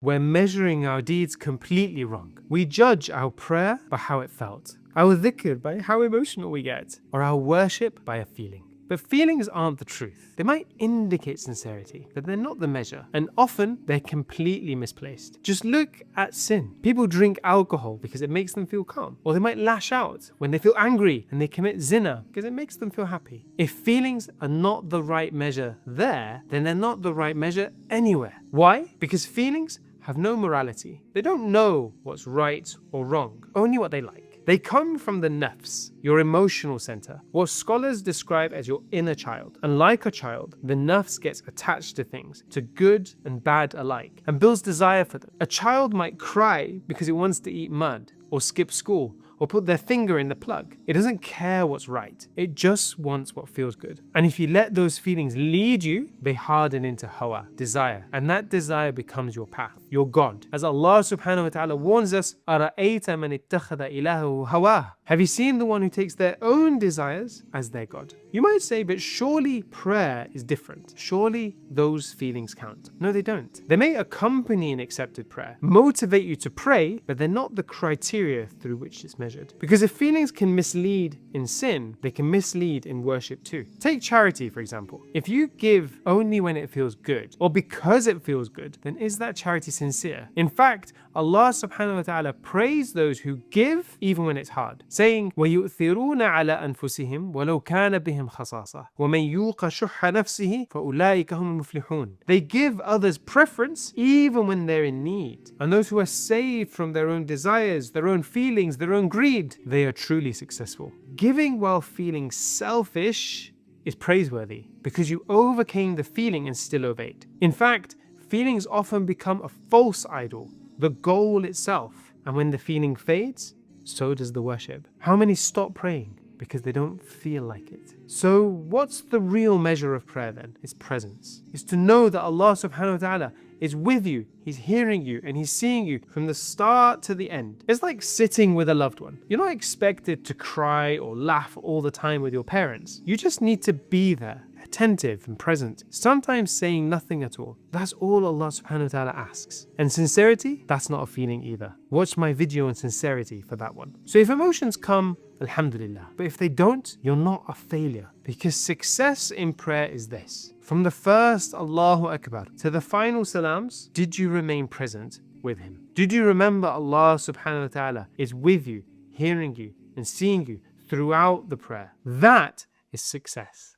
We're measuring our deeds completely wrong. We judge our prayer by how it felt, our dhikr by how emotional we get, or our worship by a feeling. But feelings aren't the truth. They might indicate sincerity, but they're not the measure. And often, they're completely misplaced. Just look at sin. People drink alcohol because it makes them feel calm. Or they might lash out when they feel angry and they commit zina because it makes them feel happy. If feelings are not the right measure there, then they're not the right measure anywhere. Why? Because feelings have no morality. They don't know what's right or wrong, only what they like. They come from the nafs, your emotional center, what scholars describe as your inner child. And like a child, the nafs gets attached to things, to good and bad alike, and builds desire for them. A child might cry because it wants to eat mud, or skip school, or put their finger in the plug. It doesn't care what's right. It just wants what feels good. And if you let those feelings lead you, they harden into hawa, desire. And that desire becomes your path, your God. As Allah subhanahu wa ta'ala warns us, أَرَأَيْتَ مَنِ اتَّخَذَ إِلَهَهُ هَوَاهُ. Have you seen the one who takes their own desires as their God? You might say, but surely prayer is different. Surely those feelings count. No, they don't. They may accompany an accepted prayer, motivate you to pray, but they're not the criteria through which it's measured. Because if feelings can mislead in sin, they can mislead in worship too. Take charity, for example. If you give only when it feels good, or because it feels good, then is that charity sincere? In fact, Allah subhanahu wa ta'ala praised those who give even when it's hard, saying, وَيُؤْثِرُونَ عَلَىٰ أَنفُسِهِمْ وَلَوْ كَانَ بِهِمْ خَصَاصَةٌ وَمَنْ يُوقَ شُحَّ نَفْسِهِ فَأُولَٰئِكَ هُمُ الْمُفْلِحُونَ. They give others preference even when they're in need. And those who are saved from their own desires, their own feelings, their own greed, they are truly successful. Giving while feeling selfish is praiseworthy because you overcame the feeling and still obeyed. In fact, feelings often become a false idol, the goal itself. And when the feeling fades, so does the worship. How many stop praying because they don't feel like it? So what's the real measure of prayer then? It's presence. It's to know that Allah subhanahu wa ta'ala is with you, He's hearing you, and He's seeing you from the start to the end. It's like sitting with a loved one. You're not expected to cry or laugh all the time with your parents. You just need to be there, attentive and present, sometimes saying nothing at all. That's all Allah subhanahu wa ta'ala asks. And sincerity, that's not a feeling either. Watch my video on sincerity for that one. So if emotions come, alhamdulillah. But if they don't, you're not a failure. Because success in prayer is this. From the first Allahu Akbar to the final salams, did you remain present with Him? Did you remember Allah subhanahu wa ta'ala is with you, hearing you and seeing you throughout the prayer? That is success.